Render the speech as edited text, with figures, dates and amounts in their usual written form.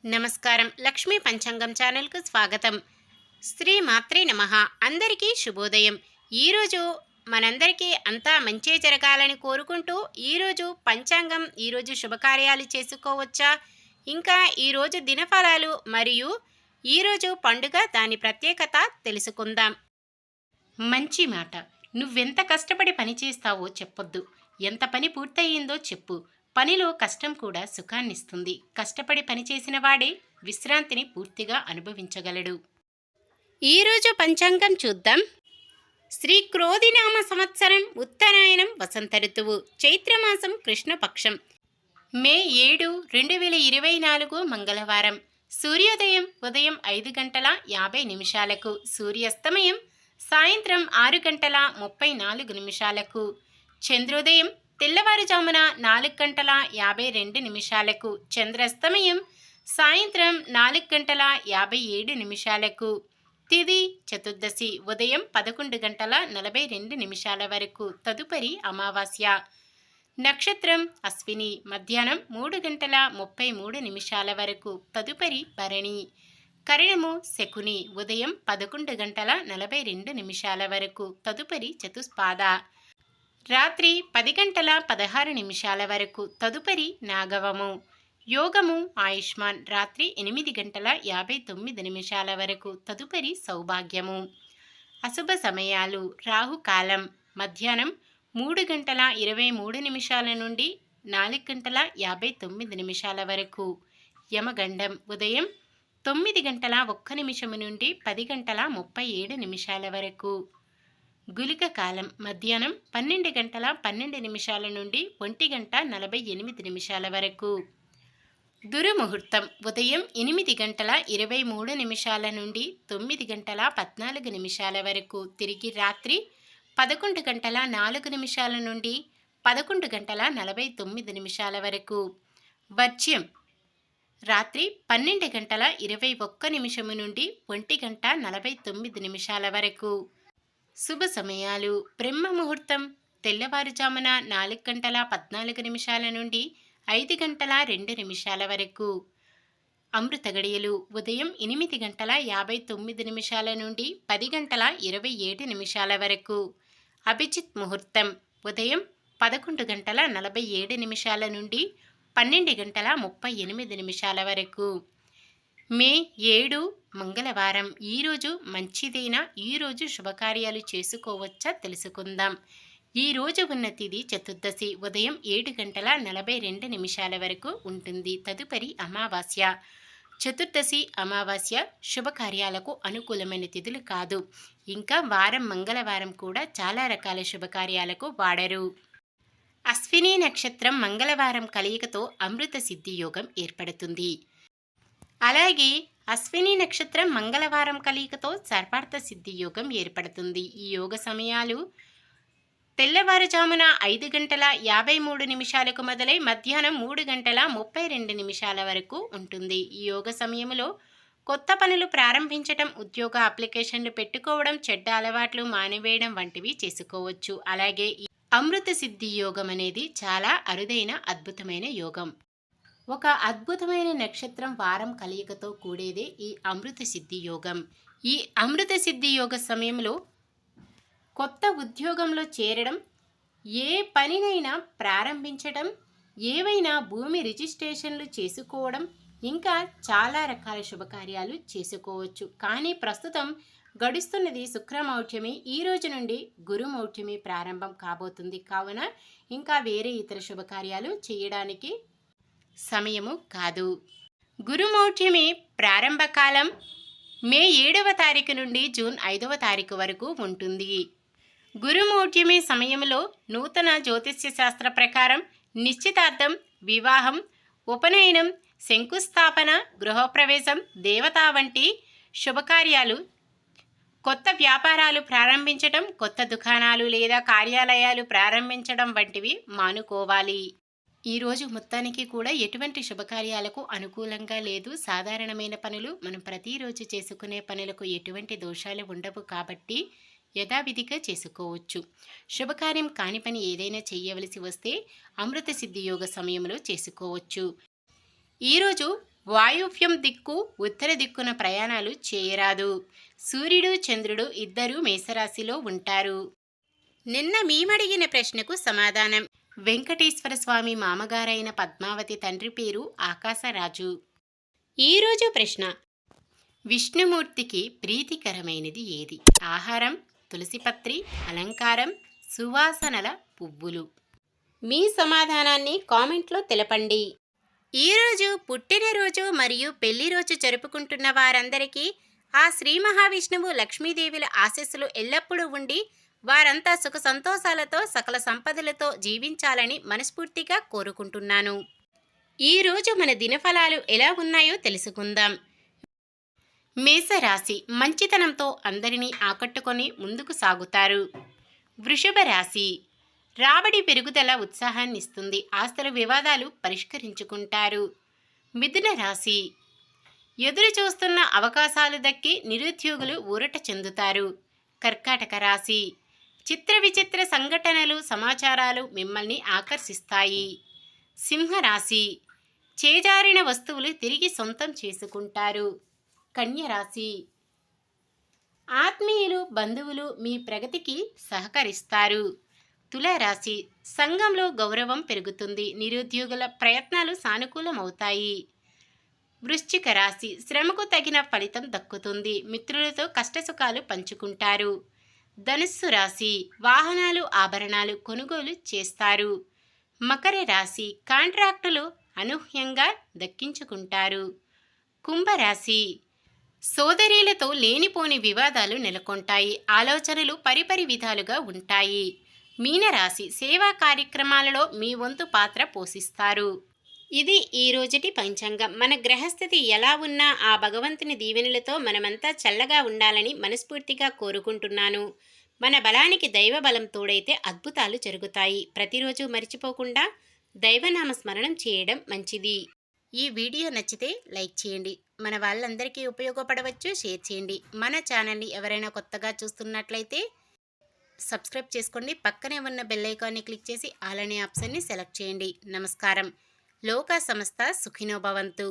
నమస్కారం. లక్ష్మీ పంచాంగం ఛానల్‌కు స్వాగతం. శ్రీ మాత్రే నమః. అందరికీ శుభోదయం. ఈరోజు మనందరికీ అంతా మంచే జరగాలని కోరుకుంటూ ఈరోజు పంచాంగం, ఈరోజు శుభకార్యాలు చేసుకోవచ్చా, ఇంకా ఈరోజు దినఫలాలు మరియు ఈరోజు పండుగ దాని ప్రత్యేకత తెలుసుకుందాం. మంచి మాట. నువ్వెంత కష్టపడి పని చేస్తావో చెప్పొద్దు. ఎంత పని పూర్తయిందో చెప్పు. పనిలో కష్టం కూడా సుఖాన్నిస్తుంది. కష్టపడి పనిచేసిన వాడే విశ్రాంతిని పూర్తిగా అనుభవించగలడు. ఈరోజు పంచాంగం చూద్దాం. శ్రీ క్రోధినామ సంవత్సరం, ఉత్తరాయణం, వసంత ఋతువు, చైత్రమాసం, కృష్ణపక్షం, మే 7, 2024 మంగళవారం. సూర్యోదయం ఉదయం 5:50 సూర్యాస్తమయం సాయంత్రం 6:34. చంద్రోదయం తెల్లవారుజామున 4:52 చంద్రాస్తమయం సాయంత్రం 4:57. తిథి చతుర్దశి ఉదయం 11:42 వరకు. తదుపరి అమావాస్య. నక్షత్రం అశ్విని మధ్యాహ్నం 3:33 వరకు. తదుపరి భరణి. కరణము శకుని ఉదయం 11:42 వరకు. తదుపరి చతుస్పాద. రాత్రి 10:16 వరకు. తదుపరి నాగవము. యోగము ఆయుష్మాన్ రాత్రి 8:59 వరకు. తదుపరి సౌభాగ్యము. అశుభ సమయాలు రాహుకాలం మధ్యాహ్నం 3:23 నుండి 4:59 వరకు. యమగండం ఉదయం 9:01 నుండి 10:37 వరకు. గుళిక కాలం మధ్యాహ్నం 12:12 నుండి 1:48 వరకు. దుర్ముహూర్తం ఉదయం 8:23 నుండి 9:14 వరకు. తిరిగి రాత్రి 11:04 నుండి 11:49 వరకు. వర్జ్యం రాత్రి 12:21 నుండి 1:49 వరకు. శుభ సమయాలు బ్రహ్మ ముహూర్తం తెల్లవారుజామున 4:14 నుండి 5:02 వరకు. అమృత గడియలు ఉదయం 8:59 నుండి 10:27 వరకు. అభిజిత్ ముహూర్తం ఉదయం 11:47 నుండి 12:38 వరకు. మే 7 మంగళవారం. ఈరోజు మంచిదైనా ఈరోజు శుభకార్యాలు చేసుకోవచ్చా తెలుసుకుందాం. ఈరోజు ఉన్న తిథి చతుర్దశి ఉదయం 7:42 వరకు ఉంటుంది. తదుపరి అమావాస్య. చతుర్దశి అమావాస్య శుభకార్యాలకు అనుకూలమైన తిథులు కాదు. ఇంకా వారం మంగళవారం కూడా చాలా రకాల శుభకార్యాలకు వాడరు. అశ్విని నక్షత్రం మంగళవారం కలయికతో అమృత సిద్ధి యోగం ఏర్పడుతుంది. అలాగే అశ్విని నక్షత్రం మంగళవారం కలయికతో సర్వార్థ సిద్ధి యోగం ఏర్పడుతుంది. ఈ యోగ సమయాలు తెల్లవారుజామున 5:53 మొదలై మధ్యాహ్నం 3:32 వరకు ఉంటుంది. ఈ యోగ సమయంలో కొత్త పనులు ప్రారంభించడం, ఉద్యోగ అప్లికేషన్లు పెట్టుకోవడం, చెడ్డ అలవాట్లు మానివేయడం వంటివి చేసుకోవచ్చు. అలాగే ఈ అమృత సిద్ధి యోగం అనేది చాలా అరుదైన అద్భుతమైన యోగం. ఒక అద్భుతమైన నక్షత్రం వారం కలయికతో కూడేదే ఈ అమృత సిద్ధి యోగం. ఈ అమృత సిద్ధి యోగ సమయంలో కొత్త ఉద్యోగంలో చేరడం, ఏ పనినైనా ప్రారంభించడం, ఏవైనా భూమి రిజిస్ట్రేషన్లు చేసుకోవడం, ఇంకా చాలా రకాల శుభకార్యాలు చేసుకోవచ్చు. కానీ ప్రస్తుతం గడుస్తున్నది శుక్రమౌఢ్యమి. ఈ రోజు నుండి గురుమౌఢ్యమి ప్రారంభం కాబోతుంది. కావున ఇంకా వేరే ఇతర శుభకార్యాలు చేయడానికి సమయము కాదు. గురుమౌఢ్యమి ప్రారంభకాలం మే 7 నుండి జూన్ 5 వరకు ఉంటుంది. గురుమౌఢ్యమి సమయంలో నూతన జ్యోతిష్య శాస్త్ర ప్రకారం నిశ్చితార్థం, వివాహం, ఉపనయనం, శంకుస్థాపన, గృహప్రవేశం, దేవతా వంటి శుభకార్యాలు, కొత్త వ్యాపారాలు ప్రారంభించడం, కొత్త దుకాణాలు లేదా కార్యాలయాలు ప్రారంభించడం వంటివి మానుకోవాలి. ఈరోజు మొత్తానికి కూడా ఎటువంటి శుభకార్యాలకు అనుకూలంగా లేదు. సాధారణమైన పనులు, మనం ప్రతిరోజు చేసుకునే పనులకు ఎటువంటి దోషాలు ఉండవు కాబట్టి యథావిధిగా చేసుకోవచ్చు. శుభకార్యం కాని పని ఏదైనా చేయవలసి వస్తే అమృత సిద్ధి యోగ సమయంలో చేసుకోవచ్చు. ఈరోజు వాయువ్యం దిక్కు ఉత్తర దిక్కున ప్రయాణాలు చేయరాదు. సూర్యుడు చంద్రుడు ఇద్దరూ మేషరాశిలో ఉంటారు. నిన్న మేమడిగిన ప్రశ్నకు సమాధానం. వెంకటేశ్వర స్వామి మామగారైన పద్మావతి తండ్రి పేరు ఆకాశరాజు. ఈరోజు ప్రశ్న: విష్ణుమూర్తికి ప్రీతికరమైనది ఏది? ఆహారం, తులసిపత్రి, అలంకారం, సువాసనల పువ్వులు. మీ సమాధానాన్ని కామెంట్లో తెలపండి. ఈరోజు పుట్టినరోజు మరియు పెళ్లిరోజు జరుపుకుంటున్న వారందరికీ ఆ శ్రీ మహావిష్ణువు లక్ష్మీదేవుల ఆశీస్సులు ఎల్లప్పుడూ ఉండి వారంతా సుఖ సంతోషాలతో సకల సంపదలతో జీవించాలని మనస్ఫూర్తిగా కోరుకుంటున్నాను. ఈరోజు మన దినఫలాలు ఎలా ఉన్నాయో తెలుసుకుందాం. మేషరాశి మంచితనంతో అందరినీ ఆకట్టుకొని ముందుకు సాగుతారు. వృషభ రాశి రాబడి పెరుగుదల ఉత్సాహాన్నిస్తుంది. ఆస్తుల వివాదాలు పరిష్కరించుకుంటారు. మిథున రాశి ఎదురు చూస్తున్న అవకాశాలు దక్కి నిరుద్యోగులు ఊరట చెందుతారు. కర్కాటక రాశి చిత్ర విచిత్ర సంఘటనలు సమాచారాలు మిమ్మల్ని ఆకర్షిస్తాయి. సింహరాశి చేజారిన వస్తువులు తిరిగి సొంతం చేసుకుంటారు. కన్య రాశి ఆత్మీయులు బంధువులు మీ ప్రగతికి సహకరిస్తారు. తులారాశి సంఘంలో గౌరవం పెరుగుతుంది. నిరుద్యోగుల ప్రయత్నాలు సానుకూలమవుతాయి. వృశ్చిక రాశి శ్రమకు తగిన ఫలితం దక్కుతుంది. మిత్రులతో కష్టసుఖాలు పంచుకుంటారు. ధనుస్సు రాశి వాహనాలు ఆభరణాలు కొనుగోలు చేస్తారు. మకర రాశి కాంట్రాక్టులు అనూహ్యంగా దక్కించుకుంటారు. కుంభరాశి సోదరీలతో లేనిపోని వివాదాలు నెలకొంటాయి. ఆలోచనలు పరిపరి విధాలుగా ఉంటాయి. మీనరాశి సేవా కార్యక్రమాలలో మీ వంతు పాత్ర పోషిస్తారు. ఇది ఈ రోజుటి పంచాంగం. మన గ్రహస్థితి ఎలా ఉన్నా ఆ భగవంతుని దీవెనలతో మనమంతా చల్లగా ఉండాలని మనస్ఫూర్తిగా కోరుకుంటున్నాను. మన బలానికి దైవ బలం తోడైతే అద్భుతాలు జరుగుతాయి. ప్రతిరోజు మర్చిపోకుండా దైవనామ స్మరణం చేయడం మంచిది. ఈ వీడియో నచ్చితే లైక్ చేయండి. మన వాళ్ళందరికీ ఉపయోగపడవచ్చు. షేర్ చేయండి. మన ఛానల్ని ఎవరైనా కొత్తగా చూస్తున్నట్లయితే సబ్స్క్రైబ్ చేసుకోండి. పక్కనే ఉన్న బెల్ ఐకాన్ని క్లిక్ చేసి ఆల్ అనే ఆప్షన్ని సెలెక్ట్ చేయండి. నమస్కారం. లోకా సమస్త సుఖినో భవంతు.